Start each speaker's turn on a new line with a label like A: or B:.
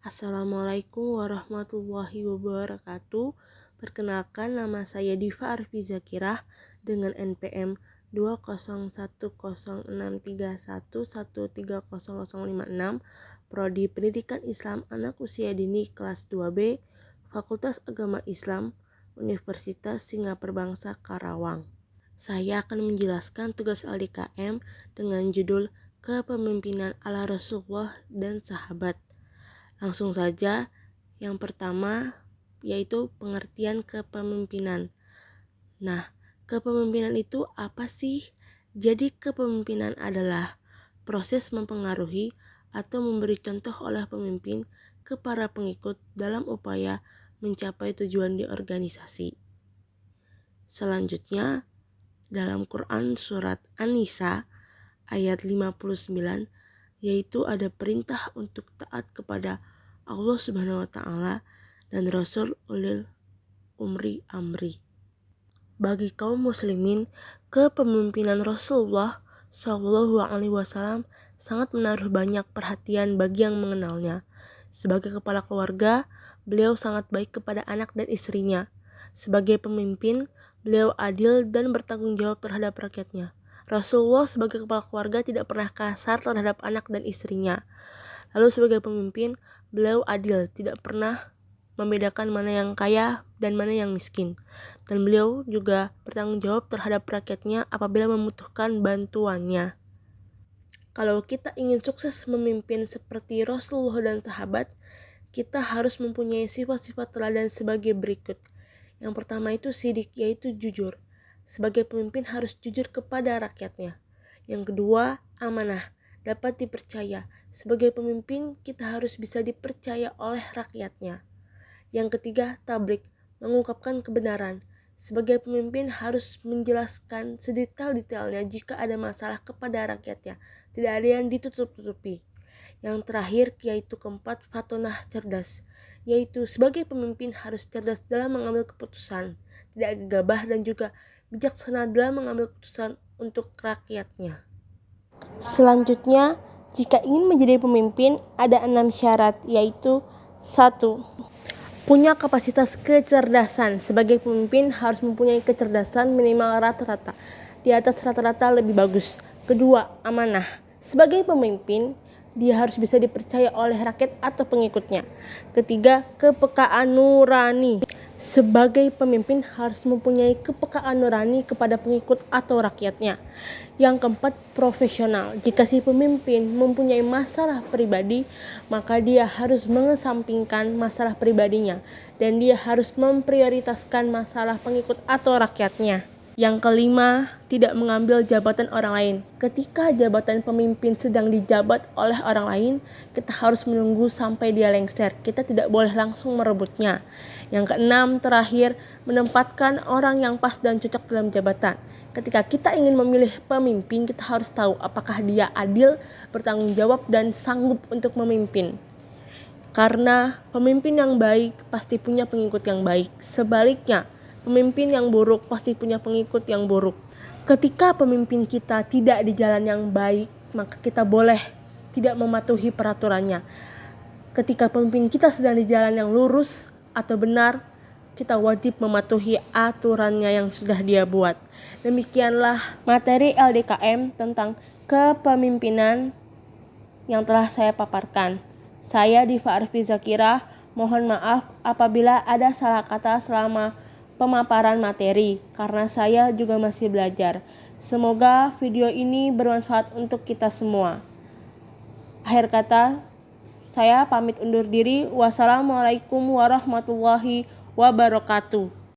A: Assalamualaikum warahmatullahi wabarakatuh. Perkenalkan, nama saya Diva Arfi Zakirah dengan NPM 2010631130056, Prodi Pendidikan Islam Anak Usia Dini kelas 2B, Fakultas Agama Islam, Universitas Singapura Karawang. Saya akan menjelaskan tugas LDKM dengan judul Kepemimpinan ala Rasulullah dan Sahabat. Langsung saja, yang pertama yaitu pengertian kepemimpinan. Nah, kepemimpinan itu apa sih? Jadi kepemimpinan adalah proses mempengaruhi atau memberi contoh oleh pemimpin ke para pengikut dalam upaya mencapai tujuan di organisasi. Selanjutnya, dalam Quran surat An-Nisa ayat 59 yaitu ada perintah untuk taat kepada Allah Subhanahu wa Ta'ala dan Rasul ulil amri. Bagi kaum muslimin, kepemimpinan Rasulullah Shallallahu Alaihi Wasallam sangat menaruh banyak perhatian bagi yang mengenalnya. Sebagai kepala keluarga, beliau sangat baik kepada anak dan istrinya. Sebagai pemimpin, beliau adil dan bertanggung jawab terhadap rakyatnya. Rasulullah sebagai kepala keluarga tidak pernah kasar terhadap anak dan istrinya. Lalu sebagai pemimpin, beliau adil, tidak pernah membedakan mana yang kaya dan mana yang miskin. Dan beliau juga bertanggung jawab terhadap rakyatnya apabila membutuhkan bantuannya. Kalau kita ingin sukses memimpin seperti Rasulullah dan sahabat, kita harus mempunyai sifat-sifat teladan sebagai berikut. Yang pertama itu sidik, yaitu jujur. Sebagai pemimpin harus jujur kepada rakyatnya. Yang kedua, amanah, dapat dipercaya. Sebagai pemimpin, kita harus bisa dipercaya oleh rakyatnya. Yang ketiga, tablik, mengungkapkan kebenaran. Sebagai pemimpin harus menjelaskan sedetail-detailnya jika ada masalah kepada rakyatnya. Tidak ada yang ditutup-tutupi. Yang terakhir, yaitu keempat, fatonah, cerdas. Yaitu sebagai pemimpin harus cerdas dalam mengambil keputusan, tidak gegabah dan juga bijaksana dalam mengambil keputusan untuk rakyatnya. Selanjutnya, jika ingin menjadi pemimpin, ada 6 syarat, yaitu 1. Punya kapasitas kecerdasan. Sebagai pemimpin harus mempunyai kecerdasan minimal rata-rata. Di atas rata-rata lebih bagus. Kedua, amanah. Sebagai pemimpin, dia harus bisa dipercaya oleh rakyat atau pengikutnya. Ketiga, kepekaan nurani. Sebagai pemimpin harus mempunyai kepekaan nurani kepada pengikut atau rakyatnya. Yang keempat, profesional. Jika si pemimpin mempunyai masalah pribadi, maka dia harus mengesampingkan masalah pribadinya dan dia harus memprioritaskan masalah pengikut atau rakyatnya. Yang kelima, tidak mengambil jabatan orang lain. Ketika jabatan pemimpin sedang dijabat oleh orang lain, kita harus menunggu sampai dia lengser. Kita tidak boleh langsung merebutnya. Yang keenam, terakhir, menempatkan orang yang pas dan cocok dalam jabatan. Ketika kita ingin memilih pemimpin, kita harus tahu apakah dia adil, bertanggung jawab, dan sanggup untuk memimpin. Karena pemimpin yang baik pasti punya pengikut yang baik. Sebaliknya, pemimpin yang buruk pasti punya pengikut yang buruk. Ketika pemimpin kita tidak di jalan yang baik, maka kita boleh tidak mematuhi peraturannya. Ketika pemimpin kita sedang di jalan yang lurus atau benar, kita wajib mematuhi aturannya yang sudah dia buat. Demikianlah materi LDKM tentang kepemimpinan yang telah saya paparkan. Saya Diva Arfi Zakirah, mohon maaf apabila ada salah kata selama pemaparan materi, karena saya juga masih belajar. Semoga video ini bermanfaat untuk kita semua. Akhir kata, saya pamit undur diri. Wassalamualaikum warahmatullahi wabarakatuh.